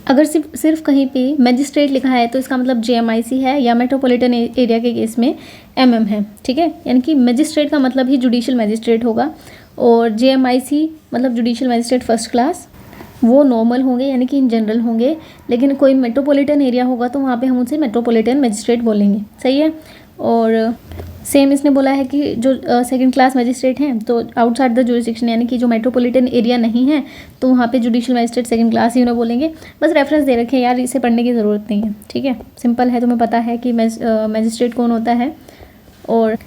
अगर सिर्फ कहीं पे मैजिस्ट्रेट लिखा है तो इसका मतलब JMIC है, या मेट्रोपॉलिटन एरिया के केस में MM है, ठीक है। यानी कि मैजिस्ट्रेट का मतलब ही जुडिशियल मैजिस्ट्रेट होगा, और JMIC मतलब जुडिशियल मैजिस्ट्रेट फर्स्ट क्लास, वो नॉर्मल होंगे यानी कि इन जनरल होंगे। लेकिन कोई मेट्रोपॉलिटन एरिया होगा तो वहाँ पे हम उसे मेट्रोपॉलिटन मैजिस्ट्रेट बोलेंगे, सही है। और सेम इसने बोला है कि जो सेकंड क्लास मैजिस्ट्रेट हैं तो आउटसाइड द जुरिस्डिक्शन, यानी कि जो मेट्रोपॉलिटन एरिया नहीं है तो वहाँ पे जुडिशियल मैजिस्ट्रेट सेकंड क्लास ही उन्हें बोलेंगे। बस रेफरेंस दे रखे हैं यार, इसे पढ़ने की ज़रूरत नहीं है, ठीक है। सिंपल है, तुम्हें पता है कि मैजिस्ट्रेट कौन होता है और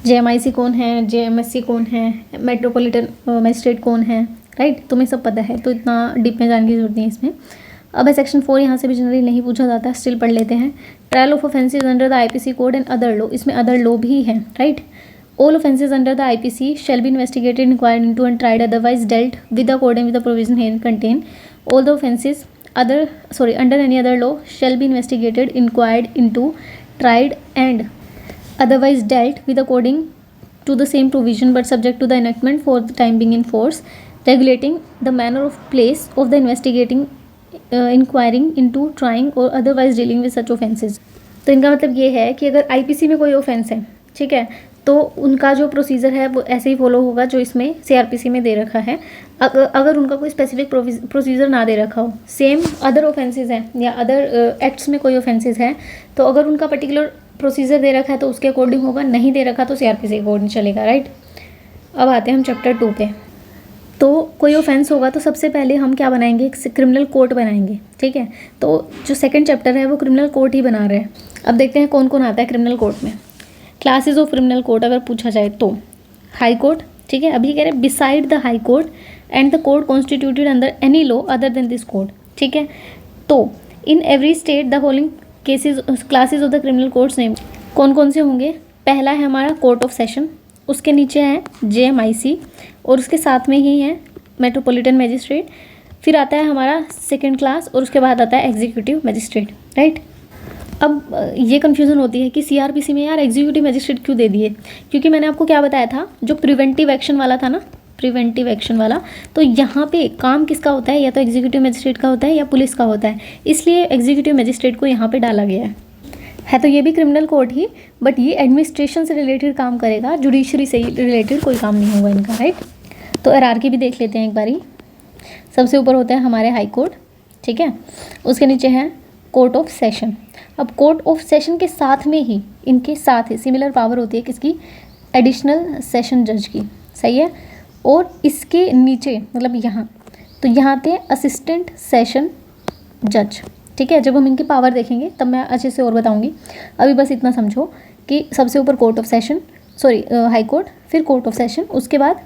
JMIC कौन है, JMSC कौन है, मेट्रोपॉलिटन मैजिस्ट्रेट कौन है, राइट। तुम्हें सब पता है, तो इतना डीप में जाने की जरूरत नहीं है इसमें। अब है सेक्शन 4, यहाँ से भी जनरली नहीं पूछा जाता, स्टिल पढ़ लेते हैं। Trial of offences under the IPC code and other law, इसमें अदर लॉ भी है, right. All offences under the IPC shall be investigated, inquired into and tried otherwise dealt with according with the provision here contain. All the offences under any other law shall be investigated, inquired into, tried and otherwise dealt with according to the same provision but subject to the enactment for the time being in force, regulating the manner of place of the investigating, inquiring into, trying or otherwise dealing with such offences। तो इनका मतलब ये है कि अगर IPC में कोई offence है, ठीक है, तो उनका जो प्रोसीजर है वो ऐसे ही फॉलो होगा जो इसमें CRPC में दे रखा है। अगर उनका कोई स्पेसिफिक प्रोसीजर ना दे रखा हो, सेम अदर ऑफेंसेस हैं या अदर एक्ट्स में कोई ऑफेंसेस हैं, तो अगर उनका पर्टिकुलर प्रोसीजर दे रखा है तो उसके अकॉर्डिंग होगा, नहीं दे रखा तो CRPC के अकॉर्डिंग चलेगा, राइट। अब आते हैं हम चैप्टर 2 पे। तो कोई ऑफेंस होगा तो सबसे पहले हम क्या बनाएंगे, एक क्रिमिनल कोड बनाएंगे, ठीक है। तो जो सेकंड चैप्टर है वो क्रिमिनल कोड ही बना रहे हैं। अब देखते हैं कौन कौन आता है क्रिमिनल कोड में। क्लासेस ऑफ क्रिमिनल कोड अगर पूछा जाए तो हाई कोर्ट, ठीक है। अभी कह रहे हैं beside the high court and the code constituted under any law other than this code, ठीक है। तो in every state the following cases classes of the criminal codes name, कौन कौन से होंगे। पहला है हमारा कोर्ट ऑफ सेशन, उसके नीचे है JMIC और उसके साथ में ही है मेट्रोपॉलिटन मैजिस्ट्रेट। फिर आता है हमारा सेकंड क्लास और उसके बाद आता है एग्जीक्यूटिव मैजिस्ट्रेट, राइट। अब ये कन्फ्यूज़न होती है कि CRPC में यार एग्जीक्यूटिव मैजिस्ट्रेट क्यों दे दिए, क्योंकि मैंने आपको क्या बताया था, जो प्रिवेंटिव एक्शन वाला था ना, प्रिवेंटिव एक्शन वाला, तो यहाँ पे काम किसका होता है, या तो एग्जीक्यूटिव मैजिस्ट्रेट का होता है या पुलिस का होता है, इसलिए एग्जीक्यूटिव मैजिस्ट्रेट को यहाँ पे डाला गया है तो ये भी क्रिमिनल कोर्ट ही, बट ये एडमिनिस्ट्रेशन से रिलेटेड काम करेगा, जुडिशरी से रिलेटेड कोई काम नहीं होगा इनका, राइट। तो RRQ भी देख लेते हैं एक बारी। सबसे ऊपर होता है हमारे हाई कोर्ट, ठीक है, उसके नीचे है कोर्ट ऑफ सेशन। अब कोर्ट ऑफ सेशन के साथ में ही, इनके साथ ही सिमिलर पावर होती है किसकी, एडिशनल सेशन जज की, सही है। और इसके नीचे मतलब यहाँ, तो यहाँ पे असिस्टेंट सेशन जज, ठीक है। जब हम इनकी पावर देखेंगे तब मैं अच्छे से और बताऊंगी, अभी बस इतना समझो कि सबसे ऊपर court of session, high court, फिर कोर्ट ऑफ सेशन, उसके बाद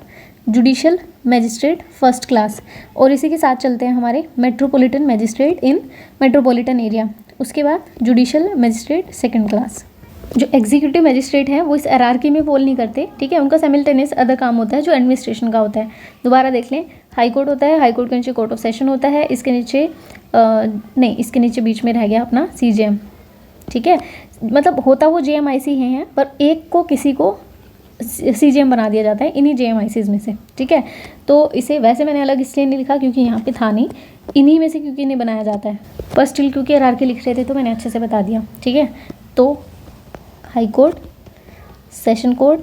जुडिशियल मैजिस्ट्रेट फर्स्ट क्लास, और इसी के साथ चलते हैं हमारे metropolitan magistrate in metropolitan area, उसके बाद जुडिशियल मैजिस्ट्रेट सेकंड क्लास। जो एग्जीक्यूटिव मैजिस्ट्रेट हैं वो इस RRQ में फॉल नहीं करते, ठीक है। उनका साइमल्टेनियस अदर काम होता है जो एडमिनिस्ट्रेशन का होता है। दोबारा देख लें, हाई कोर्ट होता है, हाई कोर्ट के नीचे कोर्ट ऑफ सेशन होता है, इसके नीचे नहीं, इसके नीचे बीच में रह गया अपना CJM, ठीक है। मतलब होता वो JMIC हैं, पर एक को किसी को CJM बना दिया जाता है इन्हीं JMICs में से, ठीक है। तो इसे वैसे मैंने अलग इसलिए नहीं लिखा क्योंकि यहाँ पे था नहीं, इन्हीं में से क्योंकि इन्हें बनाया जाता है, पर स्टिल क्योंकि RRQ लिख रहे थे तो मैंने अच्छे से बता दिया, ठीक है। तो हाई कोर्ट, सेशन कोर्ट,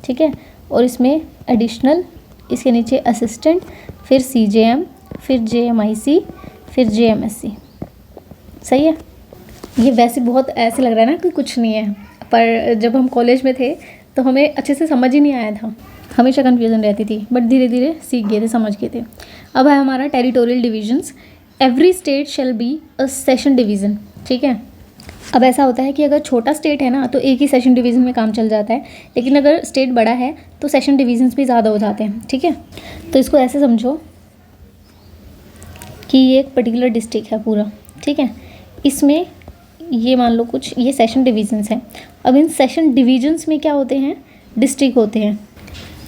ठीक है, और इसमें एडिशनल, इसके नीचे असिस्टेंट, फिर CJM, फिर JMIC, फिर JMSC, सही है। ये वैसे बहुत ऐसे लग रहा है ना कि कुछ नहीं है, पर जब हम कॉलेज में थे तो हमें अच्छे से समझ ही नहीं आया था, हमेशा कन्फ्यूज़न रहती थी, बट धीरे धीरे सीख गए थे, समझ गए थे। अब है हमारा territorial divisions. Every state shall be a session division, ठीक है। अब ऐसा होता है कि अगर छोटा स्टेट है ना तो एक ही सेशन डिवीज़न में काम चल जाता है, लेकिन अगर स्टेट बड़ा है तो सेशन डिवीजन्स भी ज़्यादा हो जाते हैं, ठीक है। तो इसको ऐसे समझो कि ये एक पर्टिकुलर डिस्ट्रिक्ट है पूरा, ठीक है। इसमें ये मान लो कुछ ये सेशन डिवीजन्स हैं। अब इन सेशन डिवीजन्स में क्या होते हैं, डिस्ट्रिक्ट होते हैं,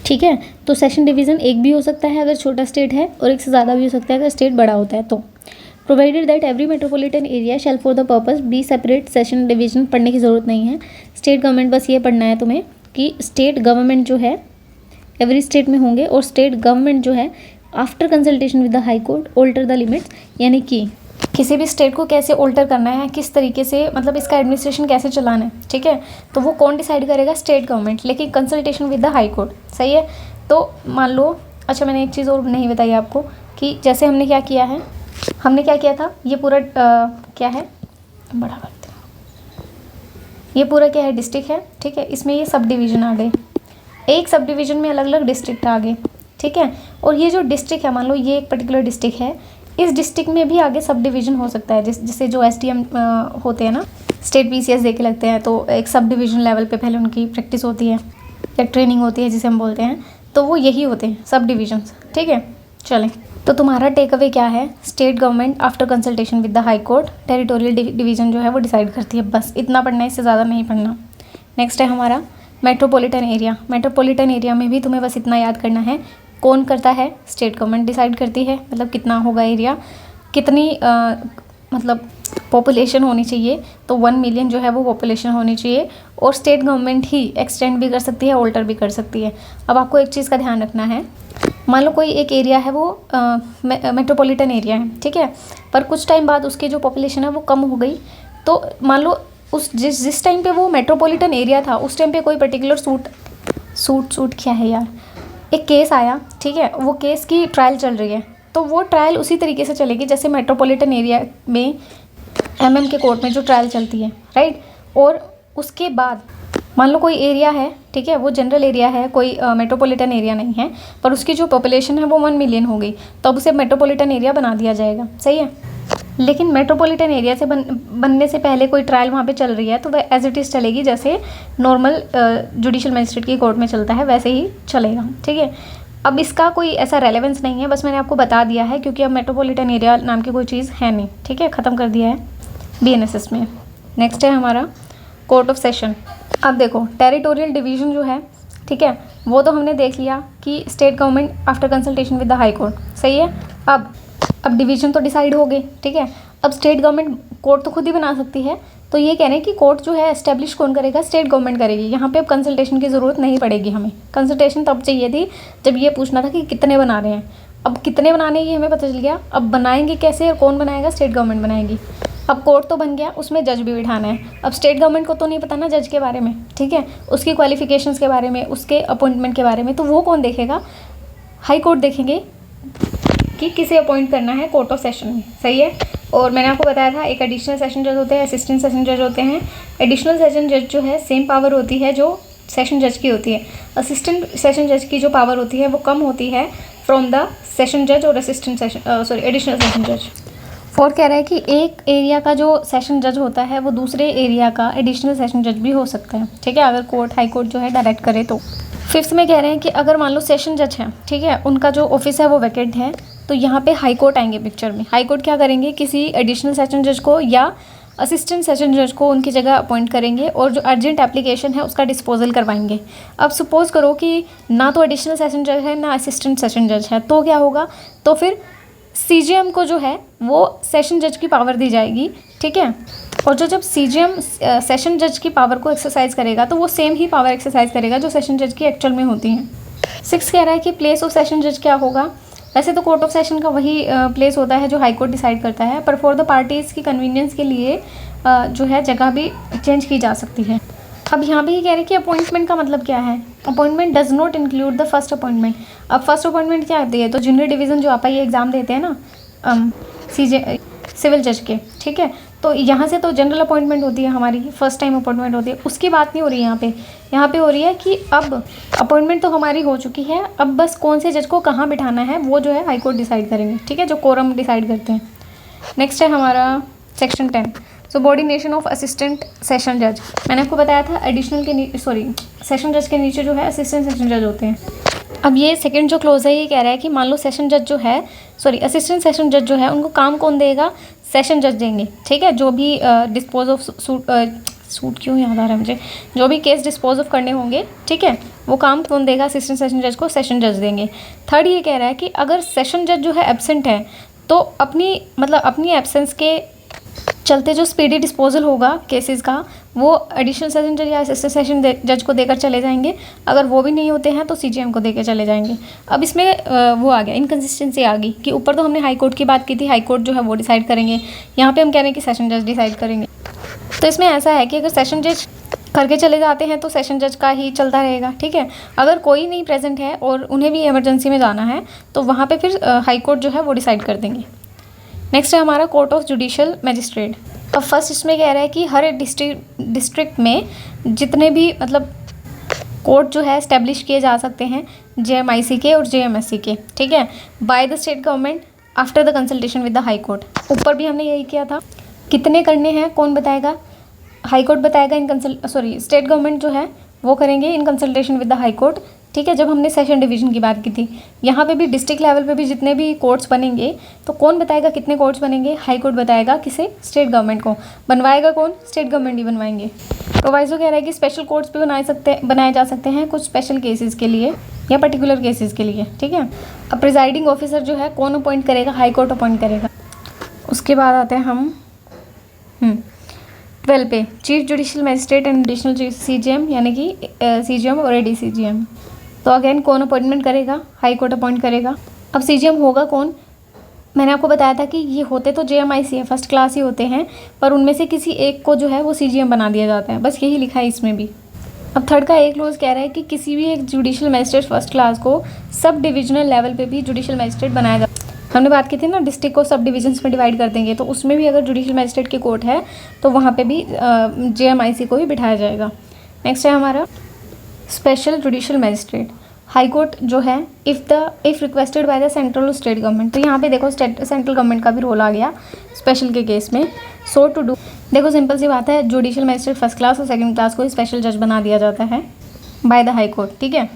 ठीक है। तो सेशन डिवीज़न एक भी हो सकता है अगर छोटा स्टेट है, और एक से ज़्यादा भी हो सकता है अगर स्टेट बड़ा होता है। तो provided that every metropolitan area shall for the purpose be separate session division, पढ़ने की ज़रूरत नहीं है। स्टेट गवर्नमेंट, बस ये पढ़ना है तुम्हें कि स्टेट गवर्नमेंट जो है एवरी स्टेट में होंगे, और स्टेट गवर्नमेंट जो है after consultation with the high court alter the limits, यानी कि किसी भी स्टेट को कैसे ऑल्टर करना है, किस तरीके से मतलब इसका एडमिनिस्ट्रेशन कैसे चलाना है, ठीक है, तो वो कौन डिसाइड करेगा? स्टेट गवर्नमेंट, लेकिन consultation with the high court. सही है। तो मान लो, अच्छा मैंने एक चीज़ और नहीं बताई आपको कि जैसे हमने क्या किया है, हमने क्या किया था, ये पूरा क्या है, बड़ा करते हैं, ये पूरा क्या है, डिस्ट्रिक्ट है, ठीक है, इसमें ये सब डिवीज़न आ गए, एक सब डिवीज़न में अलग अलग डिस्ट्रिक्ट आ गए, ठीक है। और ये जो डिस्ट्रिक्ट है, मान लो ये एक पर्टिकुलर डिस्ट्रिक्ट है, इस डिस्ट्रिक्ट में भी आगे सब डिवीज़न हो सकता है, जैसे जो SDM होते हैं ना, स्टेट PCS दे के लगते हैं, तो एक सब डिवीज़न लेवल पे पहले उनकी प्रैक्टिस होती है या ट्रेनिंग होती है जिसे हम बोलते हैं, तो वो यही होते हैं सब डिवीजन्स, ठीक है। चलें, तो तुम्हारा टेक अवे क्या है? State government after consultation with the high court territorial division जो है वो डिसाइड करती है, बस इतना पढ़ना है, इससे ज़्यादा नहीं पढ़ना। नेक्स्ट है हमारा मेट्रोपॉलिटन एरिया। मेट्रोपॉलिटन एरिया में भी तुम्हें बस इतना याद करना है, कौन करता है? स्टेट गवर्नमेंट डिसाइड करती है, मतलब कितना होगा एरिया, कितनी मतलब पॉपुलेशन होनी चाहिए, तो 1 मिलियन जो है वो पॉपुलेशन होनी चाहिए, और स्टेट गवर्नमेंट ही एक्सटेंड भी कर सकती है, ऑल्टर भी कर सकती है। अब आपको एक चीज़ का ध्यान रखना है, मान लो कोई एक एरिया है वो मेट्रोपॉलिटन एरिया है, ठीक है, पर कुछ टाइम बाद उसकी जो पॉपुलेशन है वो कम हो गई, तो मान लो उस जिस टाइम पे वो मेट्रोपॉलिटन एरिया था उस टाइम पे कोई पर्टिकुलर सूट क्या है यार, एक केस आया, ठीक है, वो केस की ट्रायल चल रही है, तो वो ट्रायल उसी तरीके से चलेगी जैसे मेट्रोपॉलिटन एरिया में MM के कोर्ट में जो ट्रायल चलती है, राइट। और उसके बाद मान लो कोई एरिया है, ठीक है, वो जनरल एरिया है, कोई मेट्रोपॉलिटन एरिया नहीं है, पर उसकी जो पॉपुलेशन है वो 1 मिलियन हो गई, तो अब उसे मेट्रोपॉलिटन एरिया बना दिया जाएगा। सही है। लेकिन मेट्रोपॉलिटन एरिया से बनने से पहले कोई ट्रायल वहाँ पे चल रही है, तो वह एज इट इज़ चलेगी जैसे नॉर्मल जुडिशल मजिस्ट्रेट की कोर्ट में चलता है वैसे ही चलेगा, ठीक है। अब इसका कोई ऐसा रेलेवेंस नहीं है, बस मैंने आपको बता दिया है, क्योंकि अब मेट्रोपॉलिटन एरिया नाम की कोई चीज़ है नहीं, ठीक है, ख़त्म कर दिया है BNSS में। नेक्स्ट है हमारा कोर्ट ऑफ सेशन। अब देखो टेरिटोरियल डिवीज़न जो है, ठीक है, वो तो हमने देख लिया कि state government after consultation with the high court. सही है। अब डिवीज़न तो डिसाइड हो गए, ठीक है। अब स्टेट गवर्नमेंट कोर्ट तो खुद ही बना सकती है, तो ये कह रहे हैं कि कोर्ट जो है एस्टेब्लिश कौन करेगा? स्टेट गवर्नमेंट करेगी। यहाँ पे अब कंसल्टेशन की ज़रूरत नहीं पड़ेगी हमें। कंसल्टेशन तब चाहिए थी जब ये पूछना था कि कितने बना रहे हैं। अब कितने बनाने ये हमें पता चल गया, अब बनाएंगे कैसे और कौन बनाएगा? स्टेट गवर्नमेंट बनाएगी। अब कोर्ट तो बन गया, उसमें जज भी बिठाना है। अब स्टेट गवर्नमेंट को तो नहीं पता ना जज के बारे में, ठीक है, उसकी क्वालिफिकेशंस के बारे में, उसके अपॉइंटमेंट के बारे में, तो वो कौन देखेगा? हाई कोर्ट देखेंगे कि किसे अपॉइंट करना है कोर्ट ऑफ सेशन में। सही है। और मैंने आपको बताया था एक एडिशनल सेशन जज होते हैं, असिस्टेंट सेशन जज होते हैं। एडिशनल सेशन जज जो है सेम पावर होती है जो सेशन जज की होती है। असिस्टेंट सेशन जज की जो पावर होती है वो कम होती है फ्रॉम द सेशन जज और एडिशनल सेशन जज। और कह रहा है कि एक एरिया का जो सेशन जज होता है वो दूसरे एरिया का एडिशनल सेशन जज भी हो सकता है, ठीक है, अगर कोर्ट हाई कोर्ट जो है डायरेक्ट करे तो। फिफ्थ में कह रहे हैं कि अगर मान लो सेशन जज है, ठीक है, उनका जो ऑफिस है वो वैकेंट है, तो यहाँ पे हाई कोर्ट आएंगे पिक्चर में। हाई कोर्ट क्या करेंगे? किसी एडिशनल सेशन जज को या असिस्टेंट सेशन जज को उनकी जगह अपॉइंट करेंगे और जो अर्जेंट एप्लीकेशन है उसका डिस्पोजल करवाएंगे। अब सपोज करो कि ना तो एडिशनल सेशन जज है ना असिस्टेंट सेशन जज है, तो क्या होगा? तो फिर CJM को जो है वो सेशन जज की पावर दी जाएगी, ठीक है। और जब CJM सेशन जज की पावर को एक्सरसाइज करेगा तो वो सेम ही पावर एक्सरसाइज करेगा जो सेशन जज की एक्चुअल में होती हैं। 6 कह रहा है कि प्लेस ऑफ सेशन जज क्या होगा? वैसे तो कोर्ट ऑफ सेशन का वही प्लेस होता है जो हाई कोर्ट डिसाइड करता है, पर फॉर द पार्टीज़ की कन्वीनियंस के लिए जो है जगह भी चेंज की जा सकती है। अब यहाँ भी ये कह रहे हैं कि अपॉइंटमेंट का मतलब क्या है? Appointment does not include the first appointment. अब फर्स्ट अपॉइंटमेंट क्या आती है? तो जूनियर डिवीज़न जो आप ये एग्ज़ाम देते हैं ना सिविल जज के, ठीक है, तो यहाँ से तो जनरल अपॉइंटमेंट होती है हमारी, फर्स्ट टाइम अपॉइंटमेंट होती है, उसकी बात नहीं हो रही यहाँ पे। यहाँ पे हो रही है कि अब अपॉइंटमेंट तो हमारी हो चुकी है, अब बस कौन से जज को कहाँ बिठाना है वो जो है हाई कोर्ट डिसाइड करेंगे, ठीक है, जो कोरम डिसाइड करते हैं। नेक्स्ट है हमारा section 10 subordination of assistant session जज। मैंने आपको बताया था एडिशनल के सेशन जज के नीचे जो है असिस्टेंट सेशन जज होते हैं। अब ये सेकंड जो क्लोज है ये कह रहा है कि मान लो सेशन जज जो है असिस्टेंट सेशन जज जो है उनको काम कौन देगा? सेशन जज देंगे, ठीक है, जो भी डिस्पोज ऑफ सूट क्यों याद आ रहा है मुझे, जो भी केस डिस्पोज ऑफ करने होंगे, ठीक है, वो काम कौन देगा? असिस्टेंट सेशन जज को सेशन जज देंगे। थर्ड ये कह रहा है कि अगर सेशन जज जो है एब्सेंट है तो अपनी एब्सेंस के चलते जो स्पीडी डिस्पोजल होगा केसेस का वो एडिशनल सेशन जज या असिस्टेंट सेशन जज को देकर चले जाएंगे। अगर वो भी नहीं होते हैं तो सीजीएम को देकर चले जाएंगे। अब इसमें वो आ गया, इनकन्सिस्टेंसी आ गई कि ऊपर तो हमने हाई कोर्ट की बात की थी, हाई कोर्ट जो है वो डिसाइड करेंगे, यहाँ पे हम कह रहे हैं कि सेशन जज डिसाइड करेंगे। तो इसमें ऐसा है कि अगर सेशन जज करके चले जाते हैं तो सेशन जज का ही चलता रहेगा, ठीक है। अगर कोई नहीं प्रेजेंट है और उन्हें भी इमरजेंसी में जाना है तो वहाँ पे फिर हाई कोर्ट जो है वो डिसाइड कर देंगे। नेक्स्ट है हमारा कोर्ट ऑफ जुडिशियल मैजिस्ट्रेट। अब फर्स्ट इसमें कह रहा है कि हर एक डिस्ट्रिक्ट में जितने भी मतलब कोर्ट जो है इस्टेब्लिश किए जा सकते हैं जेएमआईसी के और जेएमएससी के, ठीक है, bye the state government after the consultation with the high court. ऊपर भी हमने यही किया था। कितने करने हैं कौन बताएगा? हाई कोर्ट बताएगा, स्टेट गवर्नमेंट जो है वो करेंगे इन consultation with the high court, ठीक है। जब हमने सेशन डिवीज़न की बात की थी, यहाँ पे भी डिस्ट्रिक्ट लेवल पे भी जितने भी कोर्ट्स बनेंगे तो कौन बताएगा कितने कोर्ट्स बनेंगे? हाई कोर्ट बताएगा। किसे? स्टेट गवर्नमेंट को। बनवाएगा कौन? स्टेट गवर्नमेंट ही बनवाएंगे। प्रोवाइजो कह रहा है कि स्पेशल कोर्ट्स भी बनाए जा सकते हैं कुछ स्पेशल केसेस के लिए या पर्टिकुलर केसेस के लिए, ठीक है। अब प्रिजाइडिंग ऑफिसर जो है कौन अपॉइंट करेगा? हाई कोर्ट अपॉइंट करेगा। उसके बाद आते हैं हम 12 पे, chief judicial magistrate and additional CGM, यानी कि सीजीएम और एडीसीजीएम। तो अगेन कौन अपॉइंटमेंट करेगा? हाई कोर्ट अपॉइंट करेगा। अब सीजीएम होगा कौन? मैंने आपको बताया था कि ये होते तो जेएमआईसी है, फर्स्ट क्लास ही होते हैं, पर उनमें से किसी एक को जो है वो सीजीएम बना दिया जाता है, बस यही लिखा है इसमें भी। अब थर्ड का एक क्लोज कह रहा है कि किसी भी एक जुडिशियल मैजिस्ट्रेट फर्स्ट क्लास को सब डिविजनल लेवल पे भी जुडिशियल मैजिस्ट्रेट बनाया जाता है। हमने बात की थी ना डिस्ट्रिक्ट को सब डिविजन्स में डिवाइड कर देंगे, तो उसमें भी अगर जुडिशियल मैजिस्ट्रेट की कोर्ट है तो वहाँ पे भी जेएमआईसी को भी बिठाया जाएगा। नेक्स्ट है हमारा special judicial magistrate. High court जो है if requested by the central और स्टेट गवर्नमेंट, तो यहाँ पे देखो सेंट्रल गवर्नमेंट का भी रोल आ गया स्पेशल के केस में। सो टू डू, देखो सिंपल सी बात है, जुडिशियल मैजिस्ट्रेट फर्स्ट क्लास और सेकंड क्लास को स्पेशल जज बना दिया जाता है बाय द हाई कोर्ट, ठीक है।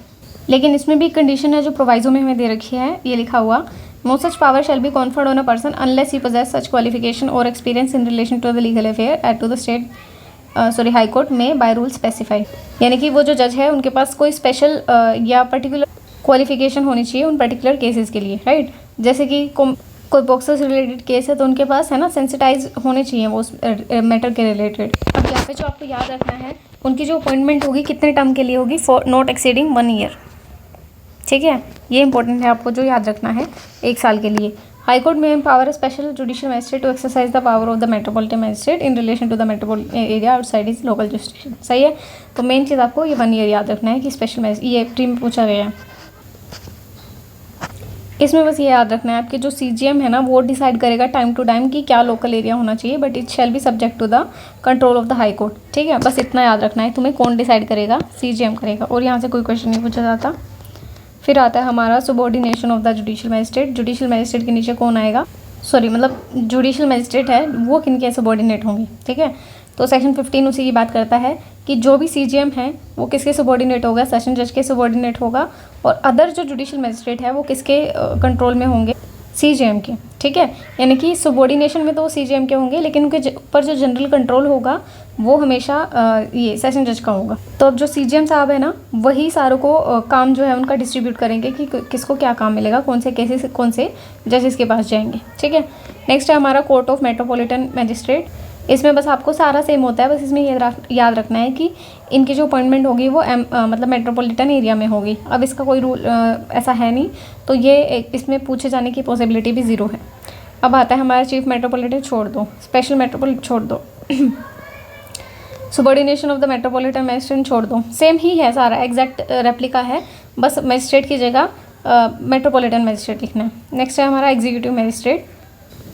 लेकिन इसमें भी कंडीशन है जो प्रोवाइजो में हमें दे रखी है, ये लिखा हुआ, no such power shall be conferred on a person unless he possesses such qualification or experience in relation to the legal affair at to the state high court may by rule specify. यानी कि वो जो जज है उनके पास कोई special या particular qualification होनी चाहिए उन पर्टिकुलर केसेस के लिए, राइट। जैसे कि कोई बॉक्सर से रिलेटेड केस है तो उनके पास है ना सेंसिटाइज होने चाहिए वो उस मैटर के रिलेटेड। अब यहाँ पे जो आपको याद रखना है, उनकी जो अपॉइंटमेंट होगी कितने टर्म के लिए होगी? फॉर नॉट एक्सीडिंग 1 ईयर, ठीक है। ये इंपॉर्टेंट है, आपको जो याद रखना है 1 साल के लिए। High court may power special judicial magistrate to exercise the power of the metropolitan magistrate in relation to the metropolitan area outside is local jurisdiction, सही है। तो मेन चीज़ आपको ये 1 ईयर याद रखना है कि स्पेशल ये प्री में पूछा गया है। इसमें बस ये याद रखना है आपके जो सीजीएम है ना वो डिसाइड करेगा टाइम टू टाइम कि क्या लोकल एरिया होना चाहिए, but it shall be subject to the control of the high court, ठीक है। बस इतना याद रखना है तुम्हें, कौन डिसाइड करेगा? सीजीएम करेगा। और यहाँ से कोई क्वेश्चन नहीं पूछा जाता। फिर आता है हमारा subordination of the judicial magistrate. Judicial magistrate के नीचे कौन आएगा? मतलब जुडिशियल मैजिस्ट्रेट है वो किनके सबॉर्डिनेट होंगे, ठीक है। तो सेक्शन 15 उसी की बात करता है कि जो भी सीजीएम है वो किसके सबॉर्डिनेट होगा? सेशन जज के सबॉर्डिनेट होगा। और अदर जो जुडिशियल मैजिस्ट्रेट है वो किसके कंट्रोल में होंगे? सीजीएम के, ठीक है। यानी कि सबॉर्डिनेशन में तो वो सीजीएम के होंगे, लेकिन उनके ऊपर जो जनरल कंट्रोल होगा वो हमेशा ये सेशन जज का होगा। तो अब जो सीजीएम साहब है ना वही सारों को काम जो है उनका डिस्ट्रीब्यूट करेंगे कि किसको क्या काम मिलेगा, कौन से केसेस कौन से जजेस के पास जाएंगे, ठीक है। नेक्स्ट है हमारा कोर्ट ऑफ मेट्रोपॉलिटन मैजिस्ट्रेट। इसमें बस आपको सारा सेम होता है, बस इसमें ये याद रखना है कि इनकी जो अपॉइंटमेंट होगी वो मतलब मेट्रोपॉलिटन एरिया में होगी। अब इसका कोई रूल ऐसा है नहीं, तो ये इसमें पूछे जाने की पॉसिबिलिटी भी 0 है। अब आता है हमारा चीफ मेट्रोपॉलिटन छोड़ दो, स्पेशल मेट्रोपॉलिटन छोड़ दो, subordination of the metropolitan magistrate छोड़ दो, सेम ही है सारा, एग्जैक्ट रेप्लिका है, बस मैजिस्ट्रेट की जगह मेट्रोपॉलिटन मैजिस्ट्रेट लिखना है। नेक्स्ट है हमारा एग्जीक्यूटिव मैजिस्ट्रेट।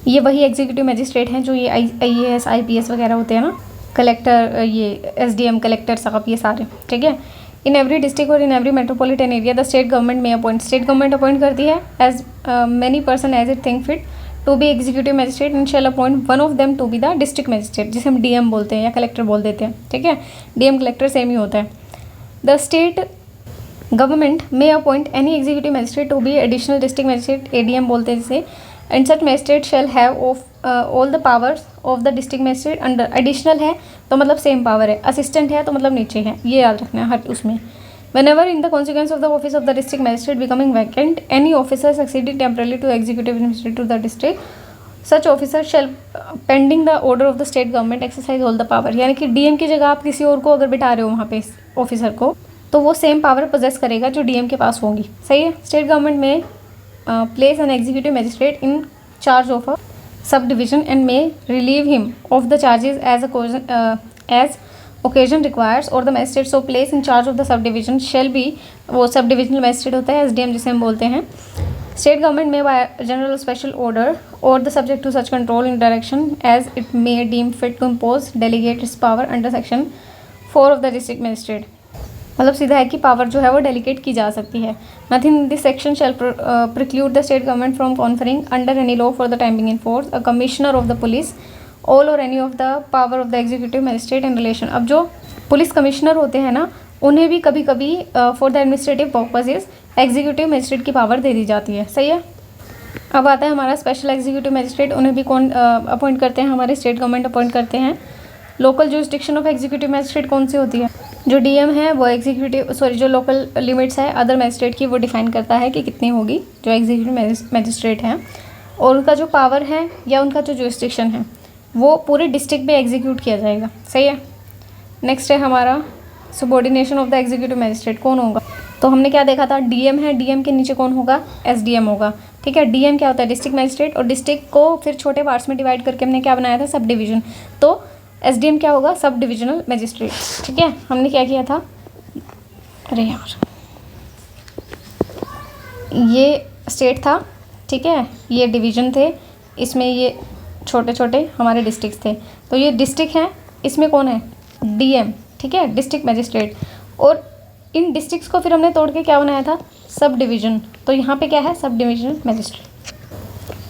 ये वही एग्जीक्यूटिव मैजिस्ट्रेट हैं जो ये IAS IPS वगैरह होते हैं ना, कलेक्टर, ये SDM कलेक्टर साहब, ये सारे, ठीक है। इन एवरी डिस्ट्रिक्ट और in every metropolitan area the state government may appoint, state government appoint करती है as many person as it think fit to be executive magistrate and shall appoint one of them to be the district magistrate, जिसे हम DM बोलते हैं या collector बोल देते हैं, ठीक है। DM कलेक्टर सेम ही होता है। The state government may appoint any executive magistrate to be additional district magistrate, ADM बोलते हैं जिसे, and such magistrate shall have of all the powers of the district magistrate under. Additional है तो मतलब same power है, assistant है तो मतलब नीचे है, ये याद रखना है हर उसमें। Whenever in the consequence of the office of the district magistrate becoming vacant, any officer succeeding temporarily to executive magistrate to the district such officer shall pending the order of the state government exercise all the power, यानी कि DM की जगह आप किसी और को अगर बिठा रहे हो वहाँ पे ऑफिसर को, तो वो सेम पावर पोजेस करेगा जो डीएम के पास होंगी। सही है। State government may place an executive magistrate in charge of a sub division and may relieve him of the charges as occasion requires, और the magistrate so placed in charge of the sub division shall be, वो sub divisional magistrate होता है, SDM जिसे हम बोलते हैं। State government may by general special order और the subject to such control in direction as it may deem fit to impose delegate its power under section 4 of the district magistrate. मतलब सीधा है कि power जो है वो delegate की जा सकती है। Nothing in this section shall preclude the state government from conferring under any law for the time being in force a commissioner of the police all or any of the power of the executive magistrate in relation. अब जो police commissioner होते हैं ना, उन्हें भी कभी कभी for the administrative purposes executive magistrate की पावर दे दी जाती है। सही है। अब आता है हमारा स्पेशल एग्जीक्यूटिव मजिस्ट्रेट, उन्हें भी कौन अपॉइंट करते हैं, हमारे स्टेट गवर्नमेंट अपॉइंट करते हैं। Local jurisdiction of executive magistrate कौन सी होती है? जो डीएम है वो जो लोकल लिमिट्स है अदर मजिस्ट्रेट की, वो डिफाइन करता है कि कितनी होगी जो एग्जीक्यूटिव मजिस्ट्रेट हैं, और उनका जो पावर है या उनका जो जुरिस्डिक्शन है वो पूरे डिस्ट्रिक्ट में एग्जीक्यूट किया जाएगा। सही है। नेक्स्ट है हमारा subordination of the executive magistrate कौन होगा? तो हमने क्या देखा था, डीएम है, डीएम के नीचे कौन होगा? एसडीएम होगा। ठीक है। डीएम क्या होता है? डिस्ट्रिक्ट मजिस्ट्रेट, और डिस्ट्रिक्ट को फिर छोटे पार्ट्स में डिवाइड करके हमने क्या बनाया था? Sub division. तो एसडीएम क्या होगा? Sub divisional magistrate. ठीक है। हमने क्या किया था, अरे यार ये स्टेट था, ठीक है, ये डिवीजन थे, इसमें ये छोटे छोटे हमारे डिस्ट्रिक्ट थे। तो ये डिस्ट्रिक्ट है, इसमें कौन है? डीएम। ठीक है, डिस्ट्रिक्ट मजिस्ट्रेट। और इन डिस्ट्रिक्ट्स को फिर हमने तोड़ के क्या बनाया था? Sub division. तो यहाँ पे क्या है? Sub divisional magistrate.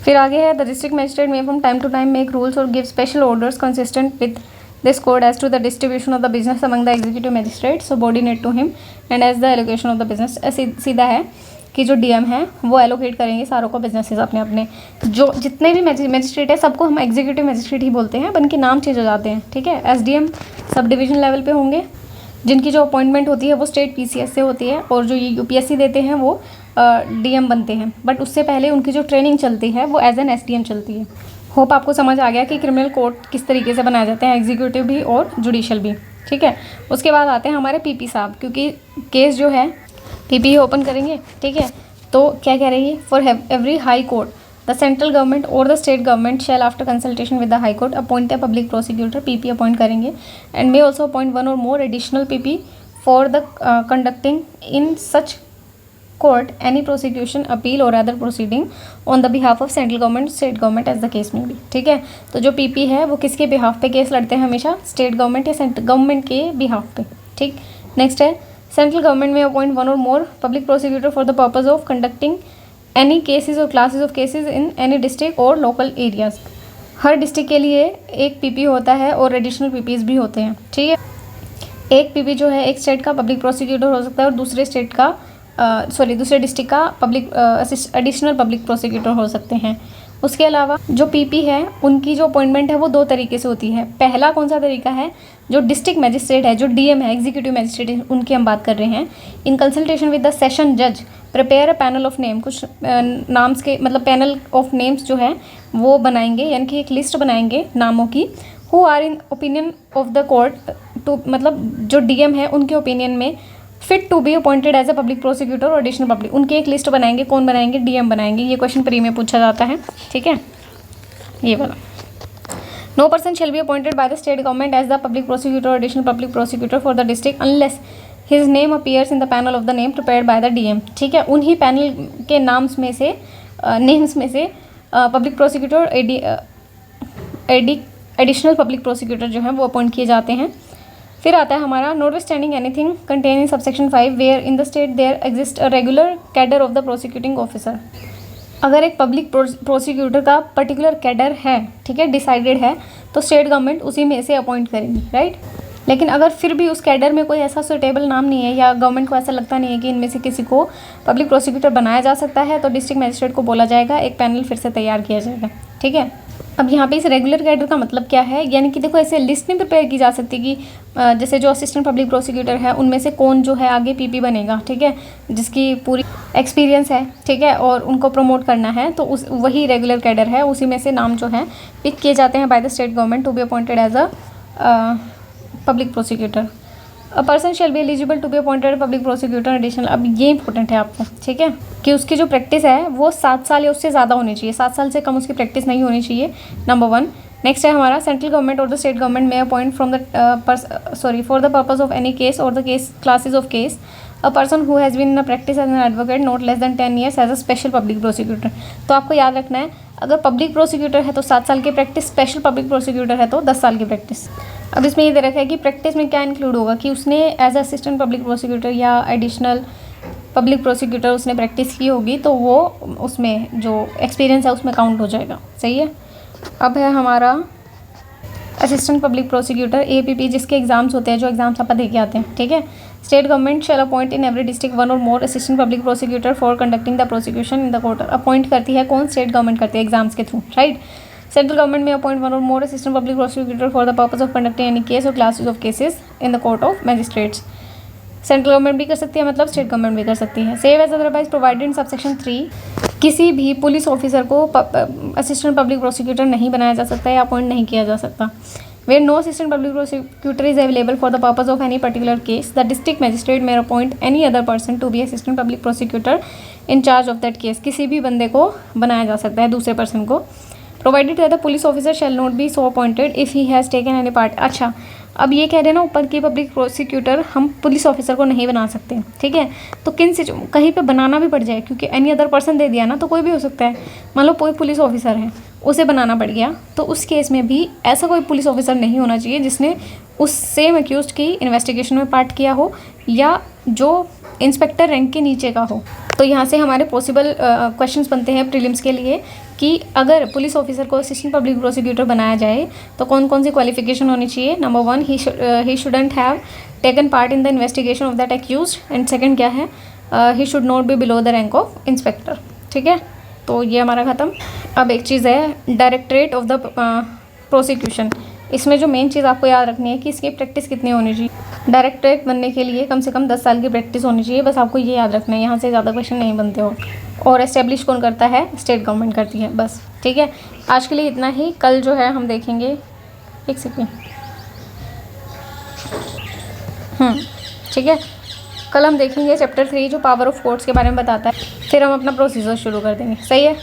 फिर आगे है the district magistrate may from time to time make rules or give special orders consistent with this code as to the distribution of the business among the executive magistrate subordinate to him and as the allocation of the business. सीधा है कि जो DM है वो allocate करेंगे सारों को businesses अपने अपने, जो जितने भी मजिस्ट्रेट है सबको हम एग्जीक्यूटिव मजिस्ट्रेट ही बोलते हैं, बन के नाम चेंज हो जाते हैं। ठीक है। एसडीएम सब डिवीजन लेवल पे होंगे, जिनकी जो अपॉइंटमेंट होती है वो स्टेट पीसीएस से होती है, और जो ये यूपीएससी देते हैं वो डीएम बनते हैं, बट उससे पहले उनकी जो ट्रेनिंग चलती है वो एज एन एसडीएम चलती है। होप आपको समझ आ गया कि क्रिमिनल कोर्ट किस तरीके से बनाए जाते हैं, एग्जीक्यूटिव भी और जुडिशल भी। ठीक है। उसके बाद आते हैं हमारे पीपी साहब, क्योंकि केस जो है पीपी ओपन करेंगे। ठीक है। तो क्या कह रही है? For every high court the central government or the state government shall after consultation with the high court appoint the public prosecutor, PP appoint करेंगे, and may also appoint one or more additional PP for the conducting in such court any prosecution appeal or other proceeding on the behalf of central government state government as the case may be. ठीक है। तो जो PP है वो किसके behalf पे case लड़ते हैं? हमेशा स्टेट गवर्नमेंट या सेंट्रल गवर्नमेंट के बिहाफ पे। ठीक। नेक्स्ट है central government may appoint one or more public prosecutor for the purpose of conducting any cases or classes of cases in any district or local areas. हर district के लिए एक PP होता है और एडिशनल पीपीज भी होते हैं। ठीक है। एक पीपी जो है एक स्टेट का पब्लिक प्रोसिक्यूटर हो सकता है और दूसरे स्टेट का दूसरे डिस्ट्रिक्ट का पब्लिक एडिशनल पब्लिक प्रोसिक्यूटर हो सकते हैं। उसके अलावा जो पीपी है उनकी जो अपॉइंटमेंट है वो दो तरीके से होती है। पहला कौन सा तरीका है? जो डिस्ट्रिक्ट मजिस्ट्रेट है, जो डीएम है, एग्जीक्यूटिव मजिस्ट्रेट, उनकी हम बात कर रहे हैं। In consultation with the session जज prepare a panel of name, कुछ नाम्स के मतलब पैनल ऑफ नेम्स जो है वो बनाएंगे, यानी कि एक लिस्ट बनाएंगे नामों की, who are in opinion of the court to, मतलब जो डीएम है उनके ओपिनियन में fit to be appointed as a public prosecutor और एडिशनल पब्लिक। उनकी एक लिस्ट बनाएंगे। कौन बनाएंगे? डीएम बनाएंगे। ये क्वेश्चन प्री में पूछा जाता है। ठीक है। ये वाला no person shall be appointed by the state government as the public prosecutor और additional public prosecutor for the district unless his name appears in the panel of the name prepared by the DM. ठीक है। उन्हीं panel के नाम्स में से names में से public prosecutor additional public prosecutor जो है वो अपॉइंट किए जाते हैं। फिर आता है हमारा notwithstanding anything contain in subsection 5 where in the state there exist a regular cadre of the prosecuting officer. अगर एक पब्लिक प्रोसिक्यूटर का पर्टिकुलर कैडर है, ठीक है, डिसाइडेड है, तो स्टेट गवर्नमेंट उसी में से अपॉइंट करेंगी, राइट। लेकिन अगर फिर भी उस कैडर में कोई ऐसा सुटेबल नाम नहीं है या गवर्नमेंट को ऐसा लगता नहीं है कि इनमें से किसी को पब्लिक प्रोसिक्यूटर बनाया जा सकता है, तो डिस्ट्रिक्ट मजिस्ट्रेट को बोला जाएगा, एक पैनल फिर से तैयार किया जाएगा। ठीक है। अब यहाँ पे इस रेगुलर कैडर का मतलब क्या है, यानी कि देखो ऐसे लिस्ट नहीं प्रिपेयर की जा सकती कि जैसे जो असिस्टेंट पब्लिक प्रोसिक्यूटर है उनमें से कौन जो है आगे पीपी बनेगा, ठीक है, जिसकी पूरी एक्सपीरियंस है, ठीक है, और उनको प्रमोट करना है, तो उस वही रेगुलर कैडर है, उसी में से नाम जो है पिक किए जाते हैं by the state government to be appointed as a public prosecutor. A person shall be eligible to be appointed public prosecutor additional. अब ये इंपॉर्टेंट है आपको, ठीक है, कि उसकी जो प्रैक्टिस है वो 7 साल या उससे ज़्यादा होनी चाहिए, 7 साल से कम उसकी प्रैक्टिस नहीं होनी चाहिए, नंबर 1। नेक्स्ट है हमारा central government or the state government may appoint from the for the purpose of any case or the case classes of case a person who has been in practice as an advocate not less than 10 years as a special public prosecutor. तो आपको याद रखना है, अगर public prosecutor है तो 7 साल की प्रैक्टिस, स्पेशल पब्लिक प्रोसिक्यूटर है तो 10 साल की प्रैक्टिस। अब इसमें ये दे रखा है कि प्रैक्टिस में क्या इंक्लूड होगा, कि उसने एज असिस्टेंट पब्लिक प्रोसिक्यूटर या एडिशनल पब्लिक प्रोसिक्यूटर उसने प्रैक्टिस की होगी, तो वो उसमें जो एक्सपीरियंस है उसमें काउंट हो जाएगा, सही है। अब है हमारा असिस्टेंट पब्लिक प्रोसिक्यूटर APP, जिसके एग्जाम्स होते हैं, जो एग्जाम्स आप दे के आते हैं, ठीक है। State government shall appoint in every district 1 or more assistant public prosecutor for conducting the prosecution in the court. Appoint करती है कौन, स्टेट गवर्नमेंट करती है एग्जाम्स के थ्रू, right. Central government may appoint 1 or more assistant public prosecutor for the purpose of conducting any case or classes of cases in the court of magistrates. Central government भी कर सकती है, मतलब state government भी कर सकती है। Save as otherwise provided in subsection 3, किसी भी पुलिस ऑफिसर को असिस्टेंट पब्लिक प्रोसिक्यूटर नहीं बनाया जा सकता या अपॉइंट नहीं किया जा सकता। Where no assistant public prosecutor is available for the purpose of any particular case, the district magistrate may appoint any other person to be assistant public prosecutor in charge of that case। किसी भी बंदे को बनाया जा सकता है, दूसरे person को, provided that the police officer shall not be so appointed if he has taken any part। अच्छा, अब ये कह रहे हैं ना ऊपर की पब्लिक प्रोसिक्यूटर हम पुलिस ऑफिसर को नहीं बना सकते, ठीक है, तो किन से कहीं पे बनाना भी पड़ जाए, क्योंकि एनी अदर पर्सन दे दिया ना तो कोई भी हो सकता है, मान लो कोई पुलिस ऑफिसर है उसे बनाना पड़ गया, तो उस केस में भी ऐसा कोई पुलिस ऑफिसर नहीं होना चाहिए जिसने उस सेम अक्यूज्ड की इन्वेस्टिगेशन में पार्ट किया हो या जो इंस्पेक्टर रैंक के नीचे का हो। तो यहाँ से हमारे पॉसिबल क्वेश्चंस बनते हैं प्रीलिम्स के लिए कि अगर पुलिस ऑफिसर को असिस्टेंट पब्लिक प्रोसिक्यूटर बनाया जाए तो कौन कौन सी क्वालिफिकेशन होनी चाहिए। Number 1, he shouldn't have taken part in the investigation of that accused, and second क्या है, he should not be below the rank of inspector, ठीक है। तो ये हमारा ख़त्म। अब एक चीज़ है डायरेक्टरेट ऑफ द प्रोसिक्यूशन, इसमें जो मेन चीज़ आपको याद रखनी है कि इसकी प्रैक्टिस कितनी होनी चाहिए। डायरेक्टरेट बनने के लिए कम से कम 10 साल की प्रैक्टिस होनी चाहिए, बस आपको ये याद रखना है, यहाँ से ज़्यादा क्वेश्चन नहीं बनते हो। और एस्टेब्लिश कौन करता है, स्टेट गवर्नमेंट करती है, बस, ठीक है। आज के लिए इतना ही, कल जो है हम देखेंगे, एक सेकेंड, ठीक है, कल हम देखेंगे चैप्टर 3 जो पावर ऑफ कोर्ट्स के बारे में बताता है, फिर हम अपना प्रोसीजर शुरू कर देंगे, सही है।